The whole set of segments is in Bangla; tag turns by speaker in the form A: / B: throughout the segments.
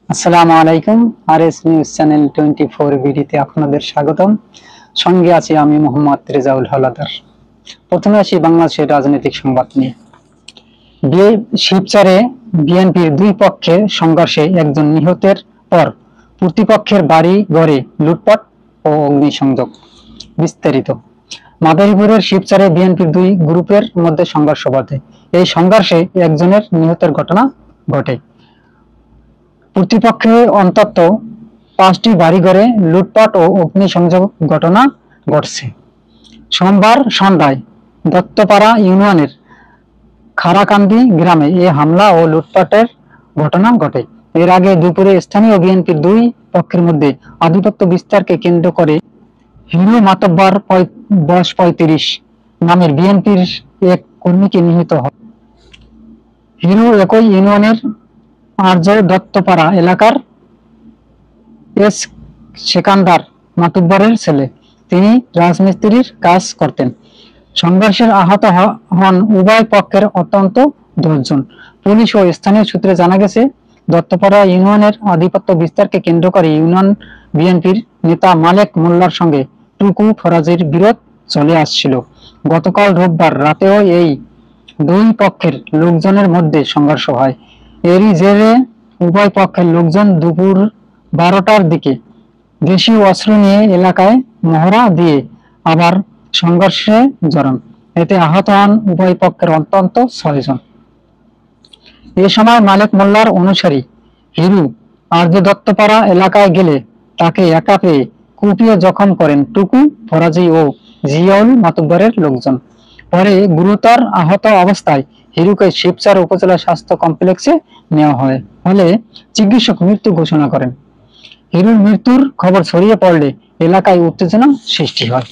A: আসসালামু আলাইকুম। আরএস নিউজ চ্যানেল 24 বিডিতে আপনাদের স্বাগতম। সঙ্গে আছি আমি মোহাম্মদ রেজাউল হলাদার। প্রথমে আসি বাংলাদেশের রাজনৈতিক সংবাদ নিয়ে। শিবচরে বিএনপির দুই পক্ষের সংঘর্ষে একজন নিহতের পর প্রতিপক্ষের বাড়ি ঘরে লুটপাট ও অগ্নিসংযোগ। বিস্তারিত। মাদারীপুরের শিবচরে বিএনপির দুই গ্রুপের মধ্যে সংঘর্ষ ঘটে। এই সংঘর্ষে একজনের নিহতের ঘটনা ঘটে। প্রতিপক্ষে অন্তত 5টি বাড়িঘরে লুটপাট ও অগ্নিসংযোগ ঘটনা ঘটছে। সোমবার সন্ধ্যায় দত্তপাড়া ইউনিয়নের খারাকান্দি গ্রামে এ হামলা ও লুটপাটের ঘটনা ঘটে। এর আগে দুপুরে স্থানীয় বিএনপির দুই পক্ষের মধ্যে আধিপত্য বিস্তারকে কেন্দ্র করে হিরু মাতব্বর বয়স 35 নামের বিএনপির এক কর্মীকে নিহত হয়। হিরু একই ইউনিয়নের আর্য দত্তপাড়া এলাকার এস সেকান্দার মাতুব্বরের ছেলে। তিনি রাজমিস্ত্রির কাজ করতেন। সংঘর্ষের আহত হন উভয় পক্ষের অত্যন্ত 10 জন। পুলিশ ও স্থানীয় সূত্রে জানা গেছে, দত্তপাড়া ইউনিয়নের আধিপত্য বিস্তারকে কেন্দ্র করে ইউনিয়ন বিএনপির নেতা মালেক মোল্লার সঙ্গে টুকু ফরাজির বিরোধ চলে আসছিল। গতকাল রোববার রাতেও এই দুই পক্ষের লোকজনের মধ্যে সংঘর্ষ হয়। এরই জেরে উভয় পক্ষের লোকজন দুপুর 12টার দিকে দেশীয় অস্ত্র নিয়ে এলাকায় মহড়া দিয়ে আবার সংঘর্ষে জড়ান। এতে আহত হন উভয় পক্ষের অন্তত 6 জন। এ সময় মালেক মোল্লার অনুসারী হিরু আর্য দত্তপাড়া এলাকায় গেলে তাকে একা পেয়ে কুপিয়ে জখম করেন টুকু ফরাজি ও জিয়াউল মাতুব্বরের লোকজন। পরে গুরুতর আহত অবস্থায় হিরুকে শিবচর উপজেলা স্বাস্থ্য কমপ্লেক্সে নেওয়া হয়, হলে চিকিৎসক মৃত্যু ঘোষণা করেন। হিরুর মৃত্যুর খবর ছড়িয়ে পড়লে এলাকায় উত্তেজনা সৃষ্টি হয়।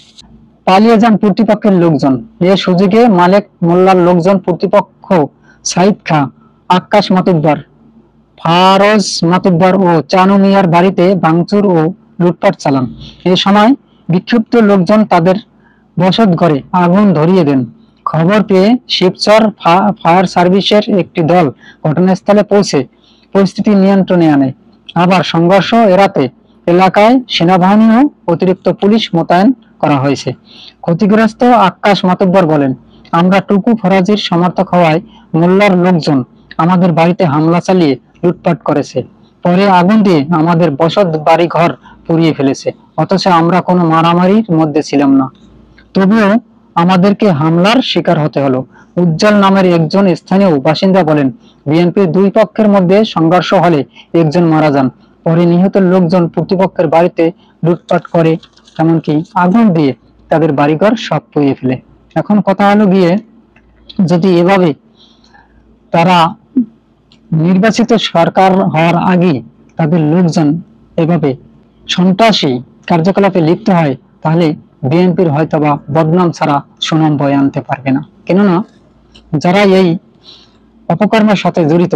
A: পালিয়ে যান প্রতিপক্ষের লোকজন। এ সুযোগে মালেক মোল্লার লোকজন প্রতিপক্ষ সাইদ খা, আক্কাস মাতুব্বর, ফারজ মাতুব্বর ও চানু মিয়ার বাড়িতে ভাঙচুর ও লুটপাট চালান। এ সময় বিক্ষুব্ধ লোকজন তাদের বসত ঘরে আগুন ধরিয়ে দেন। খবর পেয়ে শিবচর ফায়ার সার্ভিসের একটি দল ঘটনাস্থলে পৌঁছে পরিস্থিতি নিয়ন্ত্রণে আনে। আবার সংঘর্ষ এড়াতে এলাকায় সেনাবাহিনী ও অতিরিক্ত পুলিশ মোতায়েন করা হয়েছে। ক্ষতিগ্রস্ত আক্কাস মাতুব্বর বলেন, আমরা টুকু ফরাজির সমর্থক হওয়ায় মোল্লার লোকজন আমাদের বাড়িতে হামলা চালিয়ে লুটপাট করেছে। পরে আগুন দিয়ে আমাদের বসত বাড়ি ঘর পুড়িয়ে ফেলেছে, অথচ আমরা কোনো মারামারির মধ্যে ছিলাম না। তবুও আমাদেরকে হামলার শিকার হতে হলো। উজ্জ্বল নামের একজন স্থানীয় বাসিন্দা বলেন, বিএনপির দুই পক্ষের মধ্যে সংঘর্ষ হলে একজন মারা যান। পরে নিহত লোকজন প্রতিপক্ষের বাড়িতে লুটপাট করে, এমনকি আগুন দিয়ে তাদের বাড়িঘর সব পুড়িয়ে ফেলে। এখন কথা হলো গিয়ে, যদি এভাবে তারা নির্বাচিত সরকার হওয়ার আগে তাদের লোকজন এভাবে সন্ত্রাসী কার্যকলাপে লিপ্ত হয়, তাহলে বিএনপির হয়তোবা বদনাম ছাড়া সুনাম বয়ে আনতে পারবে না। কেননা যারা এই অপকর্মের সাথে জড়িত,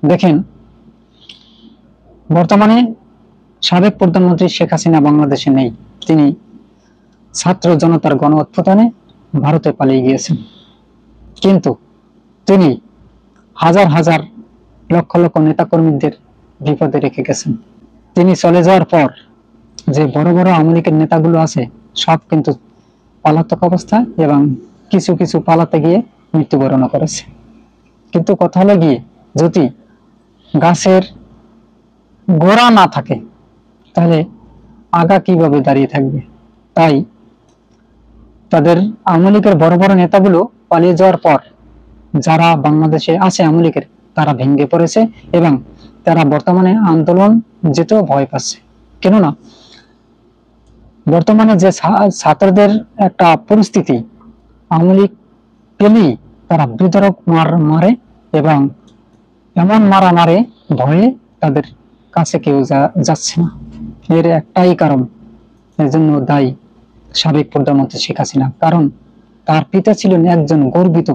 A: দেখেন বর্তমানে সাবেক প্রধানমন্ত্রী শেখ হাসিনা বাংলাদেশে নেই। তিনি ছাত্র জনতার গণ অভ্যুত্থানে ভারতে পালিয়ে গিয়েছেন, কিন্তু তিনি হাজার হাজার লক্ষ লক্ষ নেতাকর্মীদের বিপদে রেখে গেছেন। তিনি চলে যাওয়ার পর যে বড় বড় আওয়ামী লীগের নেতাগুলো আছে সব কিন্তু পলাতক অবস্থায়, এবং কিছু কিছু পালাতে গিয়ে মৃত্যুবরণ করেছে। কিন্তু কথা হলো গিয়ে, যদি গাছের গোড়া না থাকে তাহলে আগা কিভাবে দাঁড়িয়ে থাকবে? তাই তাদের আওয়ামী লীগের বড় বড় নেতাগুলো পালিয়ে যাওয়ার পর যারা বাংলাদেশে আছে আওয়ামী লীগের, তারা ভেঙে পড়েছে এবং তারা বর্তমানে আন্দোলন যেতেও ভয় পাচ্ছে। কেননা বর্তমানে যে ছাত্রদের একটা পরিস্থিতি, আওয়ামী লীগ পেলেই তারা বিতরক মারে, এবং এমন মারা মারে ভয়ে তাদের কাছে কেউ যাচ্ছে না। এর একটাই কারণ, এর জন্য দায়ী সাবেক প্রধানমন্ত্রী শেখ হাসিনা। কারণ তার পিতা ছিলেন একজন গর্বিত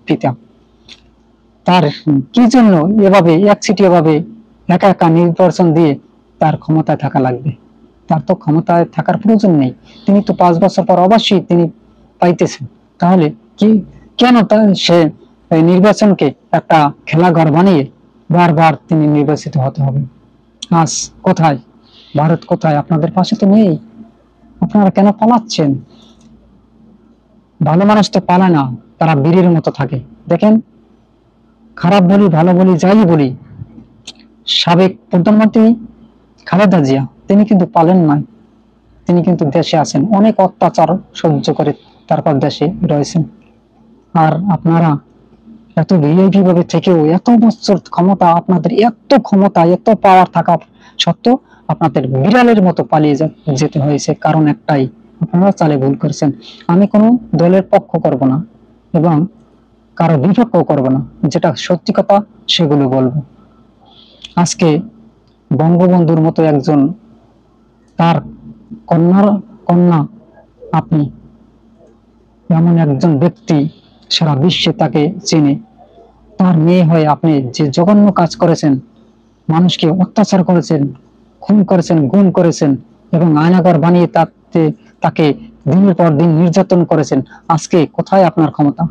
A: পিতা। তার কি জন্য এভাবে একচিটি এভাবে একা একা নির্বাচন দিয়ে তার ক্ষমতায় থাকা লাগবে? তার তো ক্ষমতায় থাকার প্রয়োজন নেই। তিনি তো 5 বছর পর অবশ্যই তিনি পাইতেছেন। তাহলে কি কেন সে নির্বাচনকে একটা খেলাঘর বানিয়ে বারবার তিনি নির্বাচিত হতে হবে? আজ কোথায়? ভারত কোথায়? আপনাদের পাশে তো নেই। আপনারা কেন পালাচ্ছেন? ভালো মানুষ তো পালায় না, তারা বীরের মতো থাকে। দেখেন, খারাপ বলি ভালো বলি যাই বলি, সাবেক প্রধানমন্ত্রী খালেদা জিয়া তিনি কিন্তু পালেন নাই, তিনি কিন্তু দেশে আছেন, অনেক অত্যাচার সহ্য করে তারপর দেশে রয়েছেন। আর আপনারা এত ভিআইপি ভাবে থেকেও, এত বছর ক্ষমতা, আপনাদের এত ক্ষমতা এত পাওয়ার থাকা সত্ত্বেও আপনাদের বিড়ালের মতো পালিয়ে যেতে হয়েছে। কারণ একটাই, আপনারা চালে ভুল করেছেন। আমি কোনো দলের পক্ষ করব না এবং কারো বিপক্ষ করব না, যেটা সত্যি কথা সেগুলো বলবো। আজকে বঙ্গবন্ধুর মতো একজন, তার কন্যার কন্যা আপনি, এমন একজন ব্যক্তি সারা বিশ্বে তাকে চেনে, তার মেয়ে হয়ে আপনি যে জঘন্য কাজ করেছেন, মানুষকে অত্যাচার করেছেন, খুন করেছেন, গুম করেছেন এবং আয়নাঘর বানিয়ে তাকে দিনের পর দিন নির্যাতন করেছেন। আজকে কোথায় আপনার ক্ষমতা?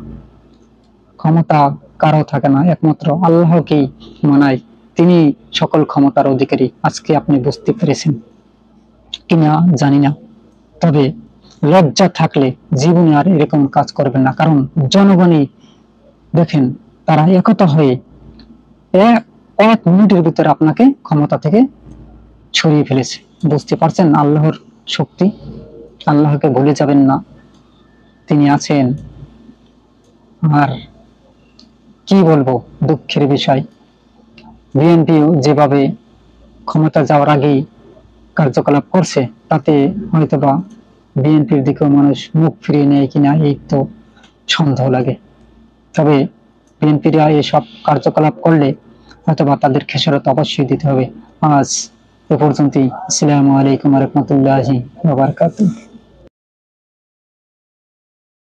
A: ক্ষমতা কারো থাকে না, একমাত্র আল্লাহকেই মানায়, তিনি সকল ক্ষমতার অধিকারী। আজকে আপনি বুঝতে পেরেছেন কিনা জানি না, তবে লজ্জা থাকলে জীবনে আর এরকম কাজ করবেন না। কারণ জনগণই দেখেন, তারা একতা হয়ে এক মিনিটের ভিতরে আপনাকে ক্ষমতা থেকে ছড়িয়ে ফেলেছে। বুঝতে পারছেন আল্লাহর শক্তি? আল্লাহকে ভুলে যাবেন না, তিনি আছেন। আর কি বলবো, দুঃখের বিষয়, বিএনপি যেভাবে ক্ষমতা যাওয়ার আগেই কার্যকলাপ করছে, তাতে হয়তোবা বিএনপির দিকেও মানুষ মুখ ফিরিয়ে নেয় কিনা এই তো সন্দেহ লাগে। তবে বিএনপিরা এসব কার্যকলাপ করলে হয়তোবা তাদের খেসারত অবশ্যই দিতে হবে। আজ এ পর্যন্তই। আসসালামু আলাইকুম ওয়া রাহমাতুল্লাহি ওয়া বারাকাতুহু।